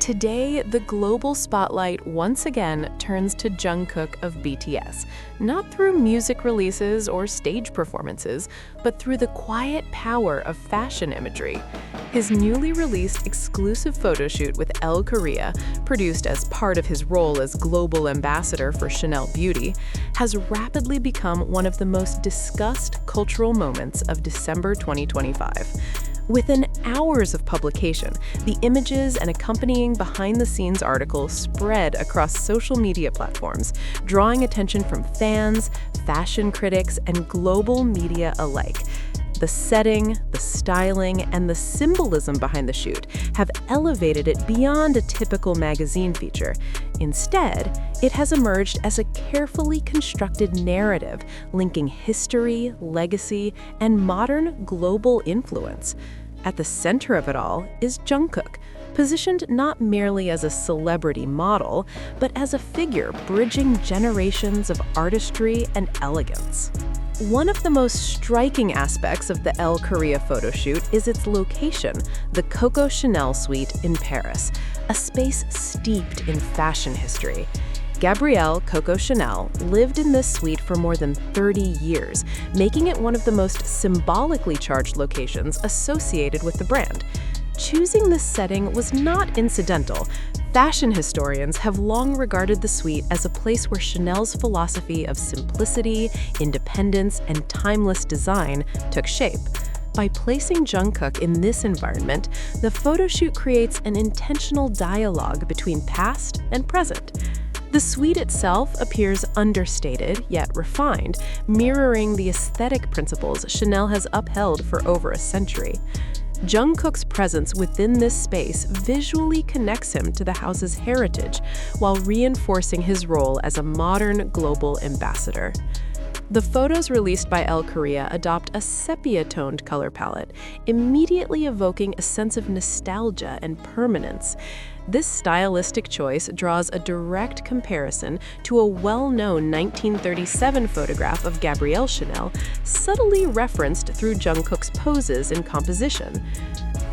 Today, the global spotlight once again turns to Jungkook of BTS, not through music releases or stage performances, but through the quiet power of fashion imagery. His newly released exclusive photoshoot with ELLE Korea, produced as part of his role as global ambassador for Chanel Beauty, has rapidly become one of the most discussed cultural moments of December 2025. Within hours of publication, the images and accompanying behind-the-scenes articles spread across social media platforms, drawing attention from fans, fashion critics, and global media alike. The setting, the styling, and the symbolism behind the shoot have elevated it beyond a typical magazine feature. Instead, it has emerged as a carefully constructed narrative linking history, legacy, and modern global influence. At the center of it all is Jungkook, positioned not merely as a celebrity model, but as a figure bridging generations of artistry and elegance. One of the most striking aspects of the ELLE Korea photoshoot is its location, the Coco Chanel suite in Paris, a space steeped in fashion history. Gabrielle Coco Chanel lived in this suite for more than 30 years, making it one of the most symbolically charged locations associated with the brand. Choosing this setting was not incidental. Fashion historians have long regarded the suite as a place where Chanel's philosophy of simplicity, independence, and timeless design took shape. By placing Jungkook in this environment, the photoshoot creates an intentional dialogue between past and present. The suite itself appears understated yet refined, mirroring the aesthetic principles Chanel has upheld for over a century. Jungkook's presence within this space visually connects him to the house's heritage while reinforcing his role as a modern global ambassador. The photos released by ELLE Korea adopt a sepia-toned color palette, immediately evoking a sense of nostalgia and permanence. This stylistic choice draws a direct comparison to a well-known 1937 photograph of Gabrielle Chanel, subtly referenced through Jungkook's poses and composition.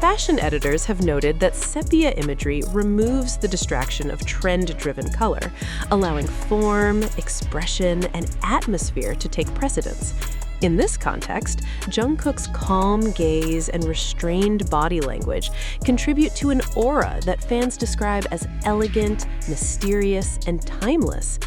Fashion editors have noted that sepia imagery removes the distraction of trend-driven color, allowing form, expression, and atmosphere to take precedence. In this context, Jungkook's calm gaze and restrained body language contribute to an aura that fans describe as elegant, mysterious, and timeless.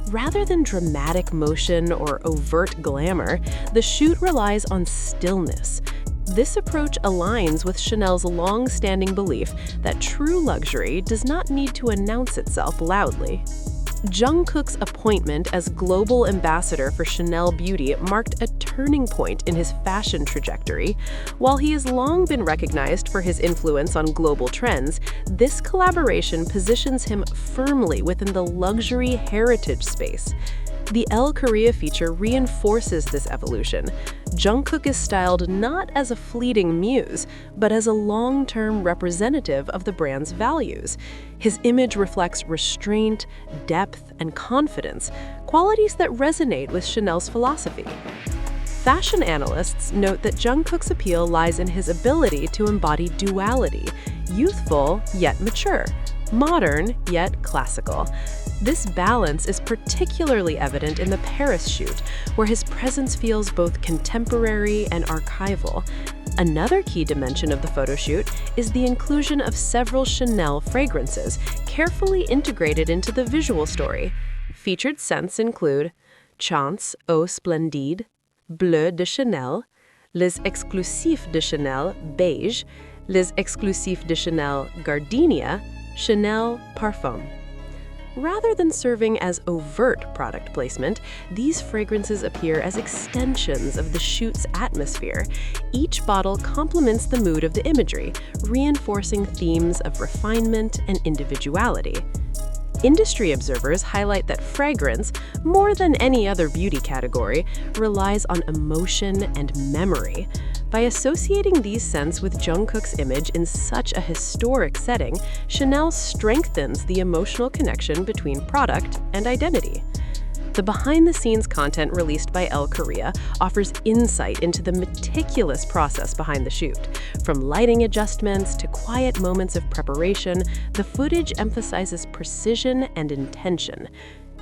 Rather than dramatic motion or overt glamour, the shoot relies on stillness. This approach aligns with Chanel's long-standing belief that true luxury does not need to announce itself loudly. Jungkook's appointment as global ambassador for Chanel Beauty marked a turning point in his fashion trajectory. While he has long been recognized for his influence on global trends, this collaboration positions him firmly within the luxury heritage space. The ELLE Korea feature reinforces this evolution. Jungkook is styled not as a fleeting muse, but as a long-term representative of the brand's values. His image reflects restraint, depth, and confidence, qualities that resonate with Chanel's philosophy. Fashion analysts note that Jungkook's appeal lies in his ability to embody duality, youthful yet mature, modern yet classical. This balance is particularly evident in the Paris shoot, where his presence feels both contemporary and archival. Another key dimension of the photoshoot is the inclusion of several Chanel fragrances, carefully integrated into the visual story. Featured scents include Chance Eau Splendide, Bleu de Chanel, Les Exclusifs de Chanel Beige, Les Exclusifs de Chanel Gardenia, Chanel Parfum. Rather than serving as overt product placement, these fragrances appear as extensions of the shoot's atmosphere. Each bottle complements the mood of the imagery, reinforcing themes of refinement and individuality. Industry observers highlight that fragrance, more than any other beauty category, relies on emotion and memory. By associating these scents with Jungkook's image in such a historic setting, Chanel strengthens the emotional connection between product and identity. The behind-the-scenes content released by ELLE Korea offers insight into the meticulous process behind the shoot. From lighting adjustments to quiet moments of preparation, the footage emphasizes precision and intention.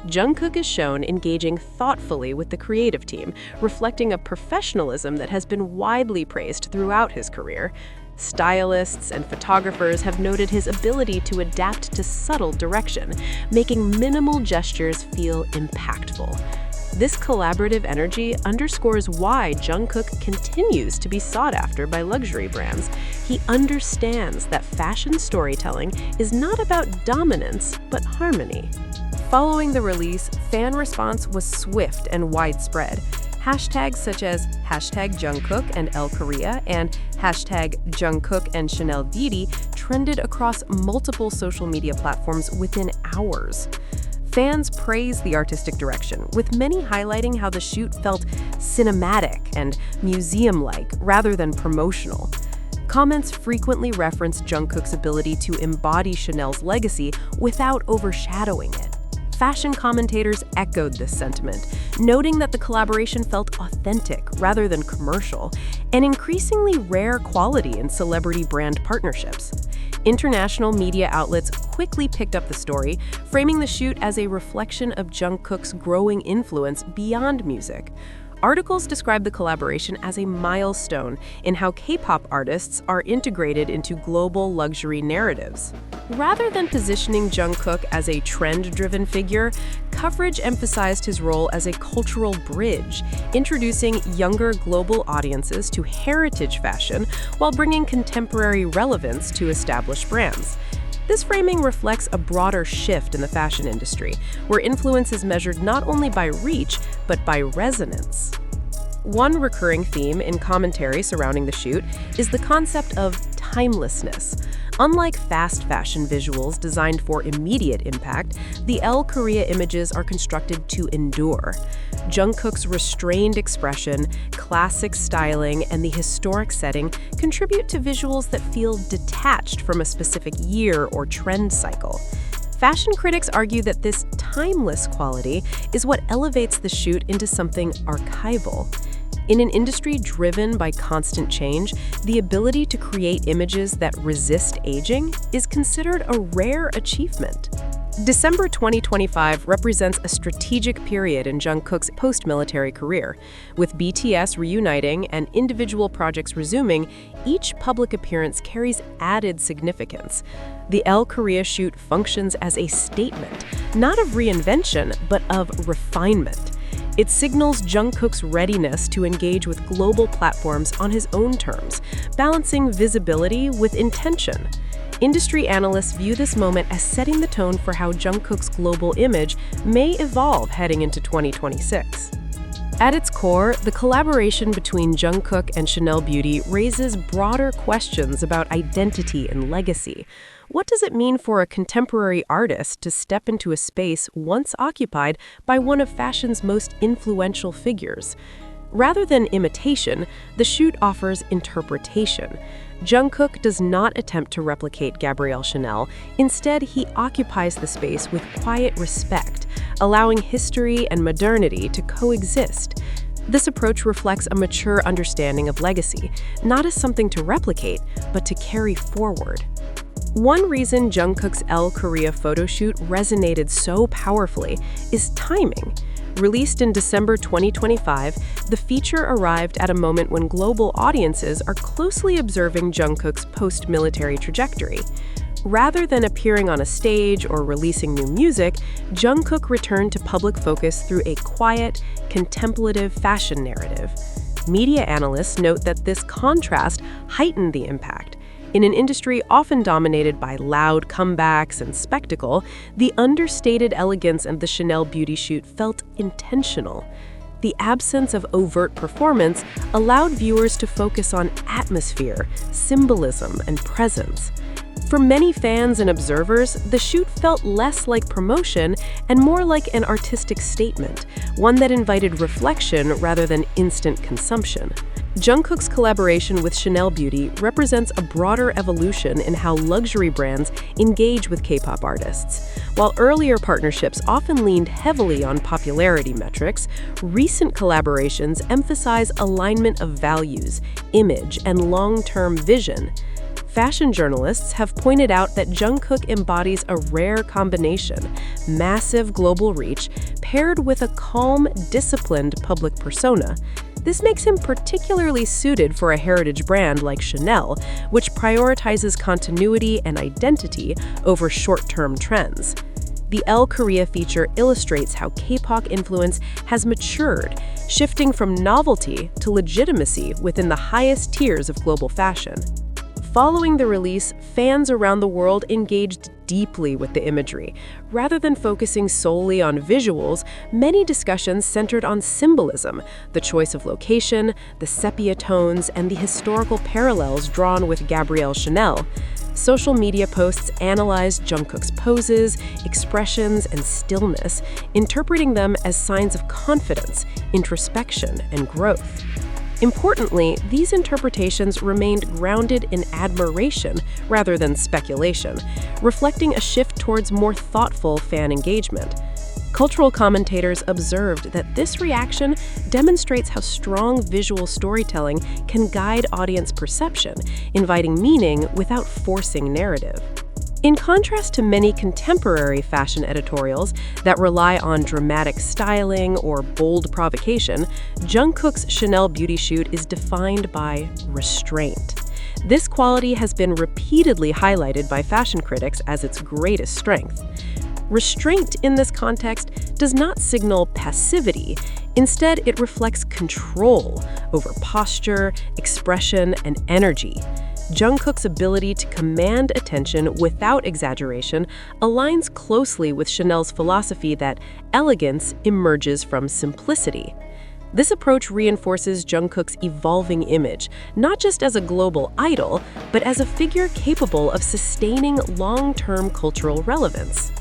Jungkook is shown engaging thoughtfully with the creative team, reflecting a professionalism that has been widely praised throughout his career. Stylists and photographers have noted his ability to adapt to subtle direction, making minimal gestures feel impactful. This collaborative energy underscores why Jungkook continues to be sought after by luxury brands. He understands that fashion storytelling is not about dominance, but harmony. Following the release, fan response was swift and widespread. Hashtags such as #Jungkook and ELLE Korea and #Jungkook and Chanel Beauty trended across multiple social media platforms within hours. Fans praised the artistic direction, with many highlighting how the shoot felt cinematic and museum-like rather than promotional. Comments frequently referenced Jungkook's ability to embody Chanel's legacy without overshadowing it. Fashion commentators echoed this sentiment, noting that the collaboration felt authentic rather than commercial, an increasingly rare quality in celebrity brand partnerships. International media outlets quickly picked up the story, framing the shoot as a reflection of Jungkook's growing influence beyond music. Articles describe the collaboration as a milestone in how K-pop artists are integrated into global luxury narratives. Rather than positioning Jungkook as a trend-driven figure, coverage emphasized his role as a cultural bridge, introducing younger global audiences to heritage fashion while bringing contemporary relevance to established brands. This framing reflects a broader shift in the fashion industry, where influence is measured not only by reach, but by resonance. One recurring theme in commentary surrounding the shoot is the concept of timelessness. Unlike fast fashion visuals designed for immediate impact, the ELLE Korea images are constructed to endure. Jungkook's restrained expression, classic styling, and the historic setting contribute to visuals that feel detached from a specific year or trend cycle. Fashion critics argue that this timeless quality is what elevates the shoot into something archival. In an industry driven by constant change, the ability to create images that resist aging is considered a rare achievement. December 2025 represents a strategic period in Jungkook's post-military career. With BTS reuniting and individual projects resuming, each public appearance carries added significance. The ELLE Korea shoot functions as a statement, not of reinvention, but of refinement. It signals Jungkook's readiness to engage with global platforms on his own terms, balancing visibility with intention. Industry analysts view this moment as setting the tone for how Jungkook's global image may evolve heading into 2026. At its core, the collaboration between Jungkook and Chanel Beauty raises broader questions about identity and legacy. What does it mean for a contemporary artist to step into a space once occupied by one of fashion's most influential figures? Rather than imitation, the shoot offers interpretation. Jungkook does not attempt to replicate Gabrielle Chanel. Instead, he occupies the space with quiet respect, allowing history and modernity to coexist. This approach reflects a mature understanding of legacy, not as something to replicate, but to carry forward. One reason Jungkook's ELLE Korea photoshoot resonated so powerfully is timing. Released in December 2025, the feature arrived at a moment when global audiences are closely observing Jungkook's post-military trajectory. Rather than appearing on a stage or releasing new music, Jungkook returned to public focus through a quiet, contemplative fashion narrative. Media analysts note that this contrast heightened the impact. In an industry often dominated by loud comebacks and spectacle, the understated elegance of the Chanel Beauty shoot felt intentional. The absence of overt performance allowed viewers to focus on atmosphere, symbolism, and presence. For many fans and observers, the shoot felt less like promotion and more like an artistic statement, one that invited reflection rather than instant consumption. Jungkook's collaboration with Chanel Beauty represents a broader evolution in how luxury brands engage with K-pop artists. While earlier partnerships often leaned heavily on popularity metrics, recent collaborations emphasize alignment of values, image, and long-term vision. Fashion journalists have pointed out that Jungkook embodies a rare combination: massive global reach paired with a calm, disciplined public persona. This makes him particularly suited for a heritage brand like Chanel, which prioritizes continuity and identity over short-term trends. The ELLE Korea feature illustrates how K-pop influence has matured, shifting from novelty to legitimacy within the highest tiers of global fashion. Following the release, fans around the world engaged deeply with the imagery. Rather than focusing solely on visuals, many discussions centered on symbolism, the choice of location, the sepia tones, and the historical parallels drawn with Gabrielle Chanel. Social media posts analyzed Jungkook's poses, expressions, and stillness, interpreting them as signs of confidence, introspection, and growth. Importantly, these interpretations remained grounded in admiration rather than speculation, reflecting a shift towards more thoughtful fan engagement. Cultural commentators observed that this reaction demonstrates how strong visual storytelling can guide audience perception, inviting meaning without forcing narrative. In contrast to many contemporary fashion editorials that rely on dramatic styling or bold provocation, Jungkook's Chanel beauty shoot is defined by restraint. This quality has been repeatedly highlighted by fashion critics as its greatest strength. Restraint in this context does not signal passivity. Instead, it reflects control over posture, expression, and energy. Jungkook's ability to command attention without exaggeration aligns closely with Chanel's philosophy that elegance emerges from simplicity. This approach reinforces Jungkook's evolving image, not just as a global idol, but as a figure capable of sustaining long-term cultural relevance.